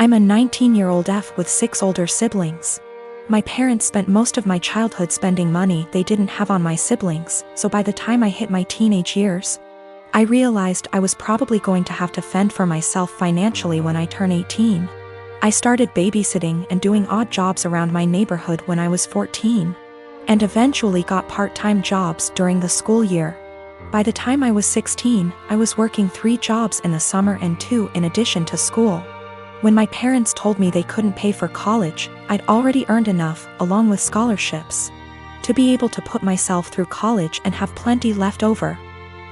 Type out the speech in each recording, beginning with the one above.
I'm a 19-year-old F with 6 older siblings. My parents spent most of my childhood spending money they didn't have on my siblings, so by the time I hit my teenage years, I realized I was probably going to have to fend for myself financially when I turn 18. I started babysitting and doing odd jobs around my neighborhood when I was 14, and eventually got part-time jobs during the school year. By the time I was 16, I was working 3 jobs in the summer and 2 in addition to school. When my parents told me they couldn't pay for college, I'd already earned enough, along with scholarships, to be able to put myself through college and have plenty left over.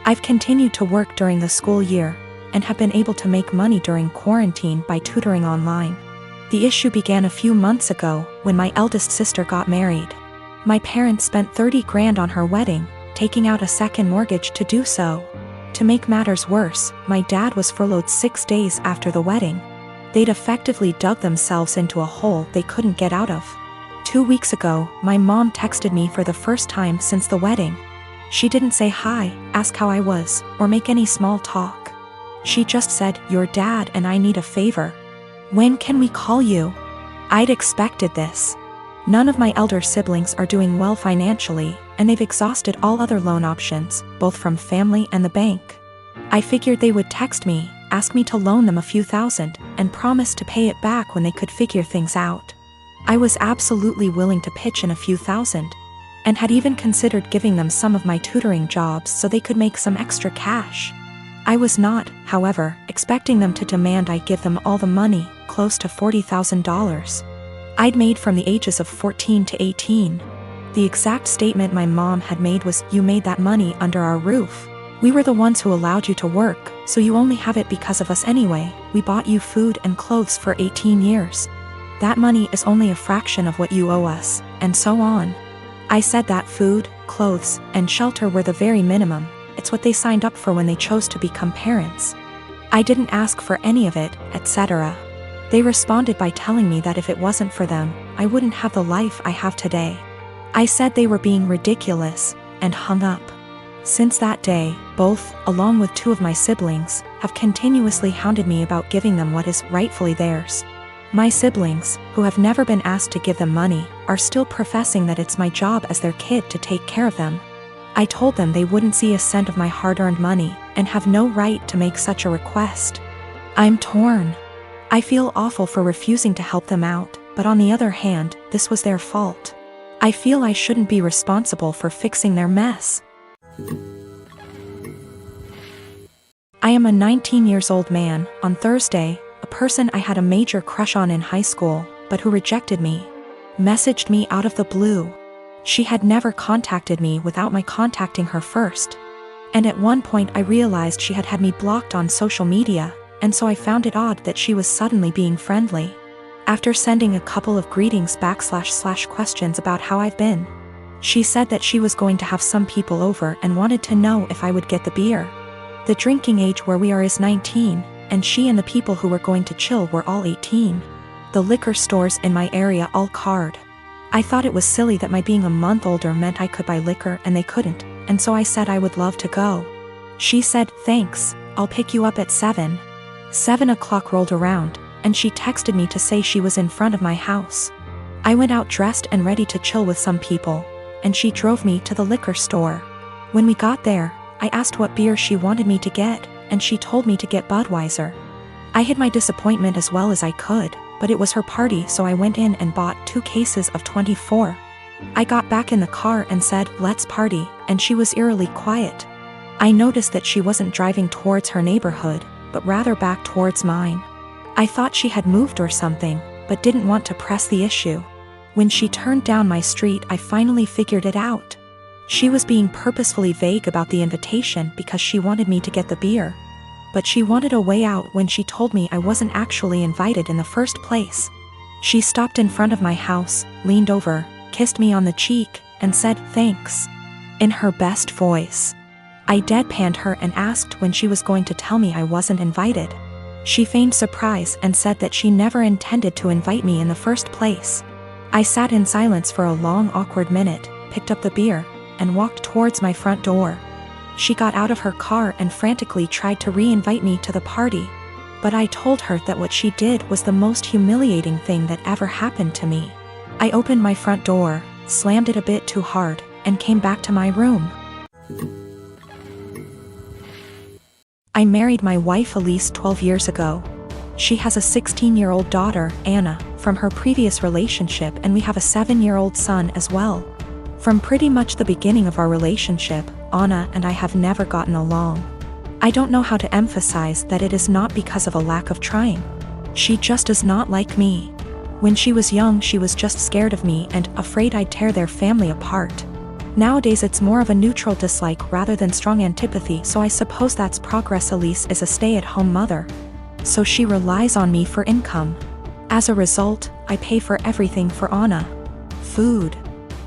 I've continued to work during the school year, and have been able to make money during quarantine by tutoring online. The issue began a few months ago, when my eldest sister got married. My parents spent $30 grand on her wedding, taking out a second mortgage to do so. To make matters worse, my dad was furloughed 6 days after the wedding. They'd effectively dug themselves into a hole they couldn't get out of. 2 weeks ago, my mom texted me for the first time since the wedding. She didn't say hi, ask how I was, or make any small talk. She just said, "Your dad and I need a favor. When can we call you?" I'd expected this. None of my elder siblings are doing well financially, and they've exhausted all other loan options, both from family and the bank. I figured they would text me, ask me to loan them a few thousand, and promise to pay it back when they could figure things out. I was absolutely willing to pitch in a few thousand, and had even considered giving them some of my tutoring jobs so they could make some extra cash. I was not, however, expecting them to demand I give them all the money, close to $40,000. I'd made from the ages of 14 to 18. The exact statement my mom had made was, "You made that money under our roof. We were the ones who allowed you to work, so you only have it because of us anyway. We bought you food and clothes for 18 years. That money is only a fraction of what you owe us," and so on. I said that food, clothes, and shelter were the very minimum. It's what they signed up for when they chose to become parents. I didn't ask for any of it, etc. They responded by telling me that if it wasn't for them, I wouldn't have the life I have today. I said they were being ridiculous, and hung up. Since that day, both, along with 2 of my siblings, have continuously hounded me about giving them what is rightfully theirs. My siblings, who have never been asked to give them money, are still professing that it's my job as their kid to take care of them. I told them they wouldn't see a cent of my hard-earned money, and have no right to make such a request. I'm torn. I feel awful for refusing to help them out, but on the other hand, this was their fault. I feel I shouldn't be responsible for fixing their mess. I am a 19-year-old man. On Thursday, a person I had a major crush on in high school, but who rejected me, messaged me out of the blue. She had never contacted me without my contacting her first. And at one point I realized she had me blocked on social media, and so I found it odd that she was suddenly being friendly. After sending a couple of greetings / questions about how I've been, she said that she was going to have some people over and wanted to know if I would get the beer. The drinking age where we are is 19, and she and the people who were going to chill were all 18. The liquor stores in my area all card. I thought it was silly that my being a month older meant I could buy liquor and they couldn't, and so I said I would love to go. She said, "Thanks, I'll pick you up at 7. 7 o'clock rolled around, and she texted me to say she was in front of my house. I went out dressed and ready to chill with some people, and she drove me to the liquor store. When we got there, I asked what beer she wanted me to get, and she told me to get Budweiser. I hid my disappointment as well as I could, but it was her party, so I went in and bought 2 cases of 24. I got back in the car and said, "Let's party," and she was eerily quiet. I noticed that she wasn't driving towards her neighborhood, but rather back towards mine. I thought she had moved or something, but didn't want to press the issue. When she turned down my street, I finally figured it out. She was being purposefully vague about the invitation because she wanted me to get the beer. But she wanted a way out when she told me I wasn't actually invited in the first place. She stopped in front of my house, leaned over, kissed me on the cheek, and said, "Thanks," in her best voice. I deadpanned her and asked when she was going to tell me I wasn't invited. She feigned surprise and said that she never intended to invite me in the first place. I sat in silence for a long, awkward minute, picked up the beer, and walked towards my front door. She got out of her car and frantically tried to re-invite me to the party, But I told her that what she did was the most humiliating thing that ever happened to me. I opened my front door, slammed it a bit too hard, and came back to my room. I married my wife Elise 12 years ago. She has a 16-year-old daughter, Anna, from her previous relationship, and we have a 7-year-old son as well. From pretty much the beginning of our relationship, Anna and I have never gotten along. I don't know how to emphasize that it is not because of a lack of trying. She just does not like me. When she was young, she was just scared of me and afraid I'd tear their family apart. Nowadays it's more of a neutral dislike rather than strong antipathy, so I suppose that's progress. Elise is a stay-at-home mother, so she relies on me for income. As a result, I pay for everything for Anna. Food,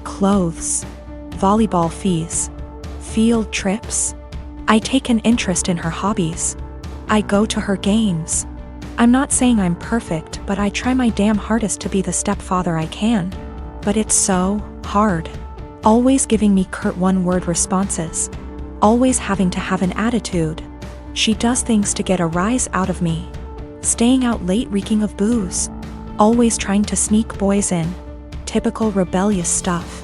clothes, volleyball fees, field trips. I take an interest in her hobbies. I go to her games. I'm not saying I'm perfect, but I try my damn hardest to be the stepfather I can. But it's so hard. Always giving me curt one-word responses. Always having to have an attitude. She does things to get a rise out of me. Staying out late reeking of booze. Always trying to sneak boys in. Typical rebellious stuff.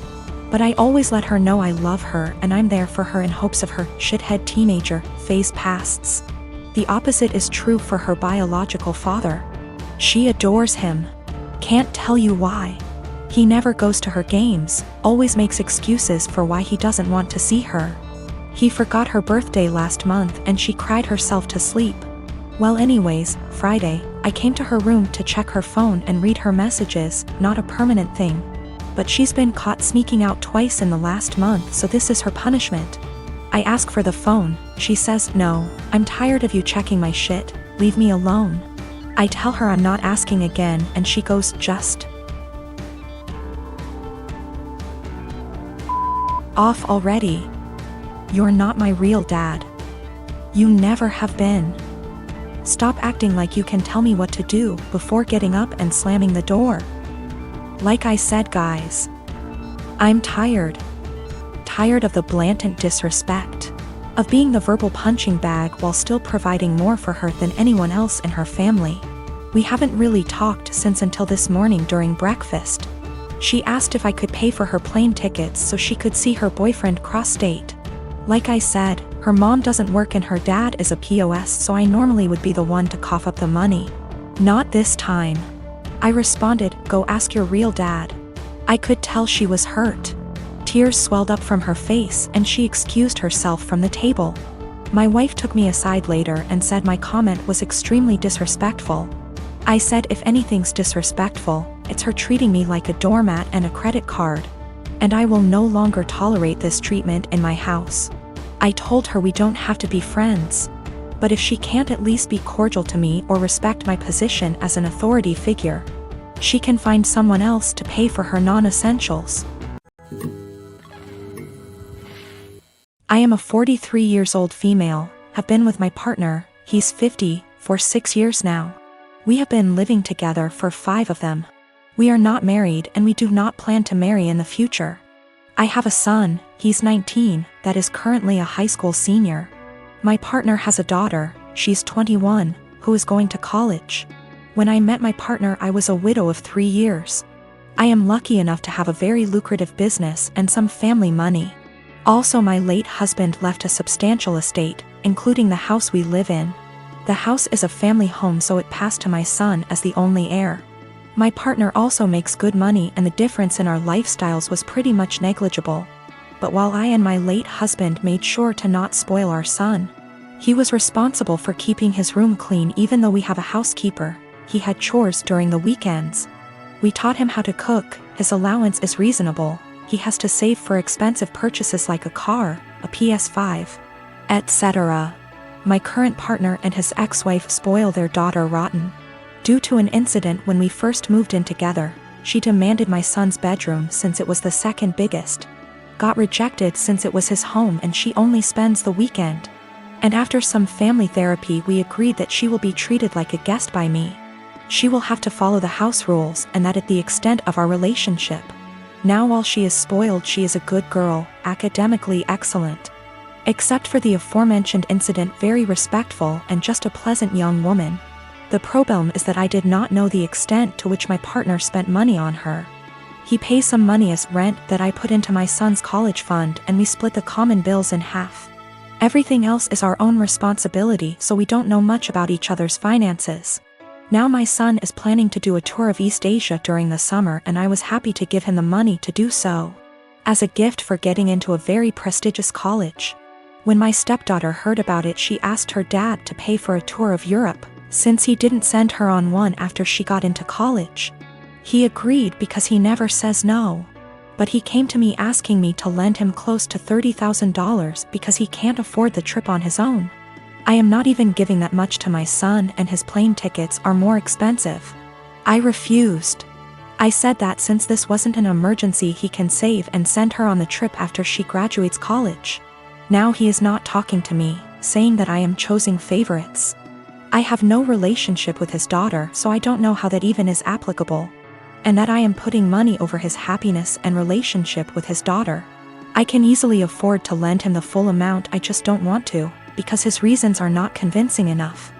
But I always let her know I love her and I'm there for her in hopes of her shithead teenager phase passes. The opposite is true for her biological father. She adores him. Can't tell you why. He never goes to her games, always makes excuses for why he doesn't want to see her. He forgot her birthday last month and she cried herself to sleep. Well, anyways, Friday, I came to her room to check her phone and read her messages, not a permanent thing. But she's been caught sneaking out twice in the last month, so this is her punishment. I ask for the phone, she says, "No, I'm tired of you checking my shit, leave me alone." I tell her I'm not asking again and she goes, "Just off already. You're not my real dad. You never have been. Stop acting like you can tell me what to do," before getting up and slamming the door. Like I said, guys, I'm tired. Tired of the blatant disrespect. Of being the verbal punching bag while still providing more for her than anyone else in her family. We haven't really talked since until this morning during breakfast. She asked if I could pay for her plane tickets so she could see her boyfriend cross-state. Like I said, her mom doesn't work and her dad is a POS, so I normally would be the one to cough up the money. Not this time. I responded, "Go ask your real dad." I could tell she was hurt. Tears swelled up from her face and she excused herself from the table. My wife took me aside later and said my comment was extremely disrespectful. I said if anything's disrespectful, it's her treating me like a doormat and a credit card. And I will no longer tolerate this treatment in my house. I told her we don't have to be friends. But if she can't at least be cordial to me or respect my position as an authority figure, she can find someone else to pay for her non-essentials. I am a 43 years old female, have been with my partner, he's 50, for 6 years now. We have been living together for 5 of them. We are not married and we do not plan to marry in the future. I have a son, he's 19, that is currently a high school senior. My partner has a daughter, she's 21, who is going to college. When I met my partner, I was a widow of 3 years. I am lucky enough to have a very lucrative business and some family money. Also, my late husband left a substantial estate, including the house we live in. The house is a family home, so it passed to my son as the only heir. My partner also makes good money and the difference in our lifestyles was pretty much negligible. But while I and my late husband made sure to not spoil our son, he was responsible for keeping his room clean. Even though we have a housekeeper, he had chores during the weekends. We taught him how to cook, his allowance is reasonable, he has to save for expensive purchases like a car, a PS5, etc. My current partner and his ex-wife spoil their daughter rotten. Due to an incident when we first moved in together, she demanded my son's bedroom since it was the second biggest. Got rejected since it was his home and she only spends the weekend. And after some family therapy, we agreed that she will be treated like a guest by me. She will have to follow the house rules and that at the extent of our relationship. Now while she is spoiled, she is a good girl, academically excellent. Except for the aforementioned incident, very respectful and just a pleasant young woman. The problem is that I did not know the extent to which my partner spent money on her. He pays some money as rent that I put into my son's college fund, and we split the common bills in half. Everything else is our own responsibility, so we don't know much about each other's finances. Now my son is planning to do a tour of East Asia during the summer, and I was happy to give him the money to do so, as a gift for getting into a very prestigious college. When my stepdaughter heard about it, she asked her dad to pay for a tour of Europe, since he didn't send her on one after she got into college. He agreed because he never says no. But he came to me asking me to lend him close to $30,000 because he can't afford the trip on his own. I am not even giving that much to my son, and his plane tickets are more expensive. I refused. I said that since this wasn't an emergency, he can save and send her on the trip after she graduates college. Now he is not talking to me, saying that I am choosing favorites. I have no relationship with his daughter, so I don't know how that even is applicable. And that I am putting money over his happiness and relationship with his daughter. I can easily afford to lend him the full amount, I just don't want to, because his reasons are not convincing enough.